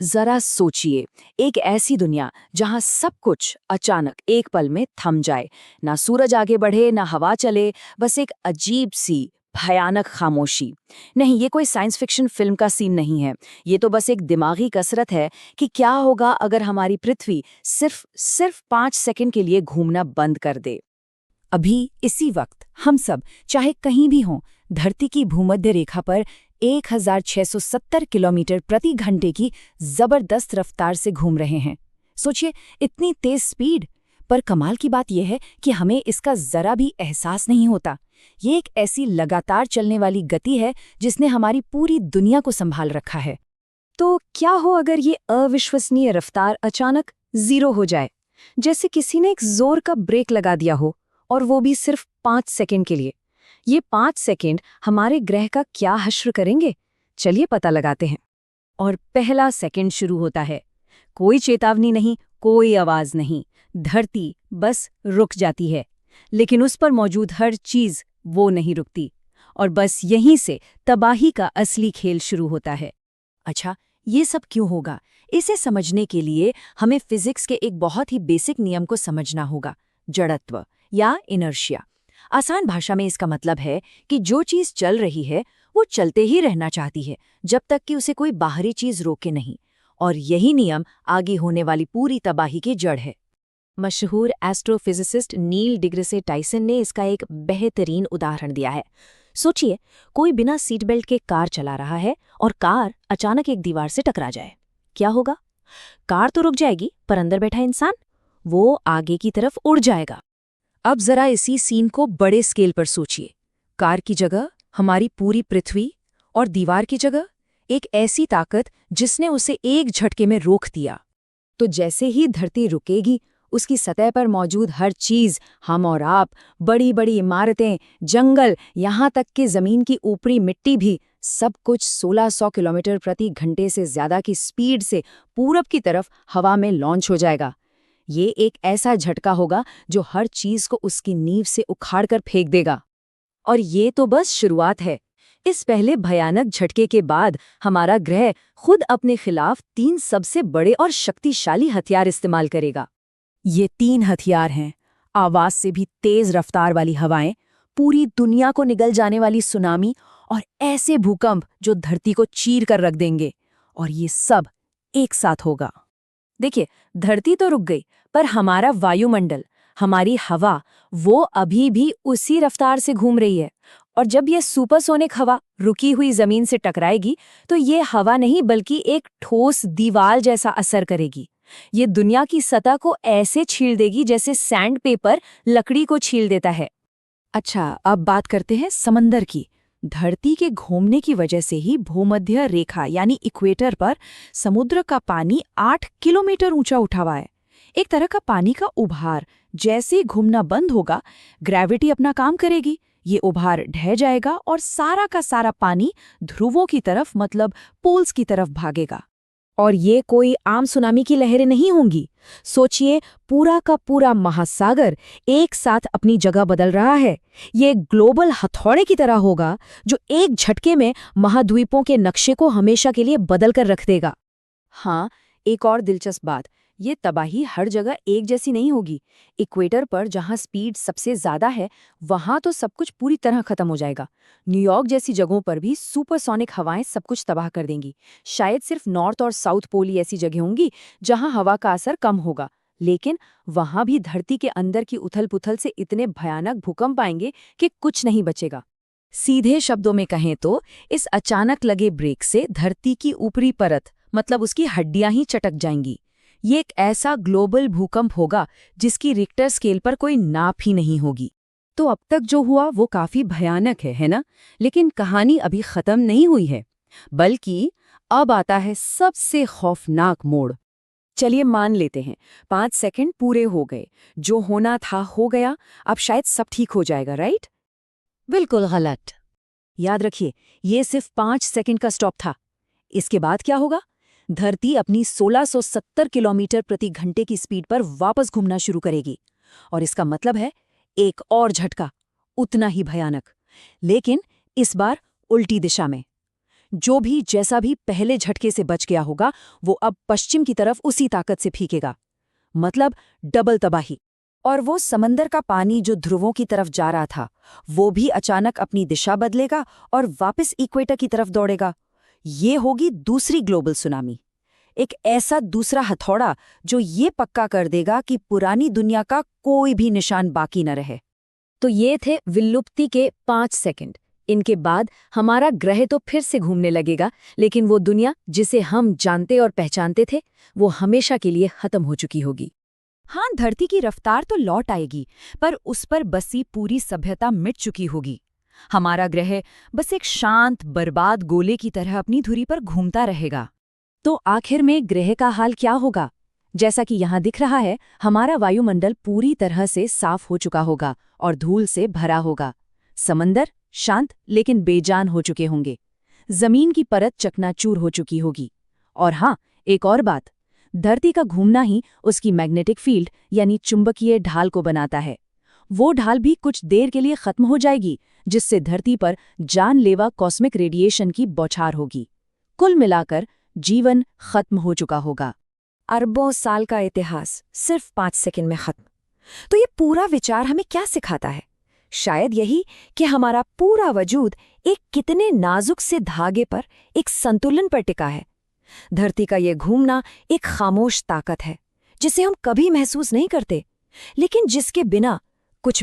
जरा सोचिए, एक ऐसी दुनिया जहां सब कुछ अचानक एक पल में थम जाए। ना सूरज आगे बढ़े, ना हवा चले, बस एक अजीब सी भयानक खामोशी। नहीं, ये कोई साइंस फिक्शन फिल्म का सीन नहीं है। ये तो बस एक दिमागी कसरत है कि क्या होगा अगर हमारी पृथ्वी सिर्फ सिर्फ 5 सेकंड के लिए घूमना बंद कर दे। अभी इसी वक्त हम सब चाहे कहीं भी हों, धरती की भूमध्य रेखा पर 1670 किलोमीटर प्रति घंटे की जबरदस्त रफ्तार से घूम रहे हैं। सोचिए, इतनी तेज स्पीड। पर कमाल की बात यह है कि हमें इसका जरा भी एहसास नहीं होता। ये एक ऐसी लगातार चलने वाली गति है जिसने हमारी पूरी दुनिया को संभाल रखा है। तो क्या हो अगर ये अविश्वसनीय रफ्तार अचानक जीरो हो जाए, जैसे किसी ने एक जोर का ब्रेक लगा दिया हो, और वो भी सिर्फ 5 सेकंड के लिए। ये 5 सेकंड हमारे ग्रह का क्या हश्र करेंगे? चलिए पता लगाते हैं। और पहला सेकंड शुरू होता है। कोई चेतावनी नहीं, कोई आवाज नहीं, धरती बस रुक जाती है। लेकिन उस पर मौजूद हर चीज वो नहीं रुकती, और बस यहीं से तबाही का असली खेल शुरू होता है। अच्छा, ये सब क्यों होगा? इसे समझने के लिए हमें फिजिक्स के एक बहुत ही बेसिक नियम को समझना होगा, जड़त्व या इनर्शिया। आसान भाषा में इसका मतलब है कि जो चीज चल रही है वो चलते ही रहना चाहती है जब तक कि उसे कोई बाहरी चीज रोके नहीं। और यही नियम आगे होने वाली पूरी तबाही की जड़ है। मशहूर एस्ट्रोफिजिसिस्ट नील डिग्रेसे टाइसन ने इसका एक बेहतरीन उदाहरण दिया है। सोचिए, कोई बिना सीट बेल्ट के कार चला रहा है और कार अचानक एक दीवार से टकरा जाए। क्या होगा? कार तो रुक जाएगी, पर अंदर बैठा इंसान, वो आगे की तरफ उड़ जाएगा। अब जरा इसी सीन को बड़े स्केल पर सोचिए। कार की जगह हमारी पूरी पृथ्वी, और दीवार की जगह एक ऐसी ताकत जिसने उसे एक झटके में रोक दिया। तो जैसे ही धरती रुकेगी, उसकी सतह पर मौजूद हर चीज, हम और आप, बड़ी बड़ी इमारतें, जंगल, यहाँ तक कि जमीन की ऊपरी मिट्टी भी, सब कुछ 1600 किलोमीटर प्रति घंटे से ज्यादा की स्पीड से पूरब की तरफ हवा में लॉन्च हो जाएगा। ये एक ऐसा झटका होगा जो हर चीज को उसकी नींव से उखाड़कर फेंक देगा। और ये तो बस शुरुआत है। इस पहले भयानक झटके के बाद हमारा ग्रह खुद अपने खिलाफ 3 सबसे बड़े और शक्तिशाली हथियार इस्तेमाल करेगा। ये 3 हथियार हैं: आवाज से भी तेज रफ्तार वाली हवाएं, पूरी दुनिया को निगल जाने वाली सुनामी, और ऐसे भूकंप जो धरती को चीर कर रख देंगे। और ये सब एक साथ होगा। देखिए, धरती तो रुक गई, पर हमारा वायुमंडल, हमारी हवा, वो अभी भी उसी रफ्तार से घूम रही है। और जब ये सुपरसोनिक हवा रुकी हुई जमीन से टकराएगी, तो ये हवा नहीं बल्कि एक ठोस दीवार जैसा असर करेगी। ये दुनिया की सतह को ऐसे छील देगी जैसे सैंड पेपर लकड़ी को छील देता है। अच्छा, अब बात करते हैं समंदर की। धरती के घूमने की वजह से ही भूमध्य रेखा यानी इक्वेटर पर समुद्र का पानी 8 किलोमीटर ऊंचा उठा हुआ है। एक तरह का पानी का उभार। जैसे ही घूमना बंद होगा, ग्रेविटी अपना काम करेगी, ये उभार ढह जाएगा और सारा का सारा पानी ध्रुवों की तरफ, मतलब पोल्स की तरफ भागेगा। और ये कोई आम सुनामी की लहरें नहीं होंगी। सोचिए, पूरा का पूरा महासागर एक साथ अपनी जगह बदल रहा है। ये एक ग्लोबल हथौड़े की तरह होगा जो एक झटके में महाद्वीपों के नक्शे को हमेशा के लिए बदल कर रख देगा। हाँ, एक और दिलचस्प बात, ये तबाही हर जगह एक जैसी नहीं होगी। इक्वेटर पर जहाँ स्पीड सबसे ज्यादा है, वहाँ तो सब कुछ पूरी तरह खत्म हो जाएगा। न्यूयॉर्क जैसी जगहों पर भी सुपरसोनिक हवाएं सब कुछ तबाह कर देंगी। शायद सिर्फ नॉर्थ और साउथ पोल ही ऐसी जगह होंगी जहाँ हवा का असर कम होगा, लेकिन वहाँ भी धरती के अंदर की उथल-पुथल से इतने भयानक भूकंप आएंगे कि कुछ नहीं बचेगा। सीधे शब्दों में कहें तो इस अचानक लगे ब्रेक से धरती की ऊपरी परत, मतलब उसकी हड्डियां ही चटक जाएंगी। ये एक ऐसा ग्लोबल भूकंप होगा जिसकी रिक्टर स्केल पर कोई नाप ही नहीं होगी। तो अब तक जो हुआ वो काफी भयानक है ना? लेकिन कहानी अभी खत्म नहीं हुई है, बल्कि अब आता है सबसे खौफनाक मोड़। चलिए मान लेते हैं 5 सेकंड पूरे हो गए, जो होना था हो गया, अब शायद सब ठीक हो जाएगा, राइट? बिल्कुल गलत। याद रखिए, ये सिर्फ 5 सेकंड का स्टॉप था। इसके बाद क्या होगा? धरती अपनी 1670 किलोमीटर प्रति घंटे की स्पीड पर वापस घूमना शुरू करेगी। और इसका मतलब है एक और झटका, उतना ही भयानक, लेकिन इस बार उल्टी दिशा में। जो भी जैसा भी पहले झटके से बच गया होगा वो अब पश्चिम की तरफ उसी ताकत से फीकेगा। मतलब डबल तबाही। और वो समंदर का पानी जो ध्रुवों की तरफ जा रहा था वो भी अचानक अपनी दिशा बदलेगा और वापस इक्वेटर की तरफ दौड़ेगा। ये होगी दूसरी ग्लोबल सुनामी, एक ऐसा दूसरा हथौड़ा जो ये पक्का कर देगा कि पुरानी दुनिया का कोई भी निशान बाकी न रहे। तो ये थे विलुप्ति के 5 सेकंड। इनके बाद हमारा ग्रह तो फिर से घूमने लगेगा, लेकिन वो दुनिया जिसे हम जानते और पहचानते थे वो हमेशा के लिए खत्म हो चुकी होगी। हाँ, धरती की रफ्तार तो लौट आएगी, पर उस पर बसी पूरी सभ्यता मिट चुकी होगी। हमारा ग्रह बस एक शांत बर्बाद गोले की तरह अपनी धुरी पर घूमता रहेगा। तो आखिर में ग्रह का हाल क्या होगा? जैसा कि यहाँ दिख रहा है, हमारा वायुमंडल पूरी तरह से साफ हो चुका होगा और धूल से भरा होगा। समंदर शांत लेकिन बेजान हो चुके होंगे। जमीन की परत चकनाचूर हो चुकी होगी। और हाँ, एक और बात, धरती का घूमना ही उसकी मैग्नेटिक फील्ड यानी चुंबकीय ढाल को बनाता है। वो ढाल भी कुछ देर के लिए खत्म हो जाएगी, जिससे धरती पर जानलेवा कॉस्मिक रेडिएशन की बौछार होगी। कुल मिलाकर जीवन खत्म हो चुका होगा। अरबों साल का इतिहास सिर्फ 5 सेकंड में खत्म। तो ये पूरा विचार हमें क्या सिखाता है? शायद यही कि हमारा पूरा वजूद एक कितने नाजुक से धागे पर, एक संतुलन पर टिका है। धरती का ये घूमना एक खामोश ताकत है जिसे हम कभी महसूस नहीं करते, लेकिन जिसके बिना कुछ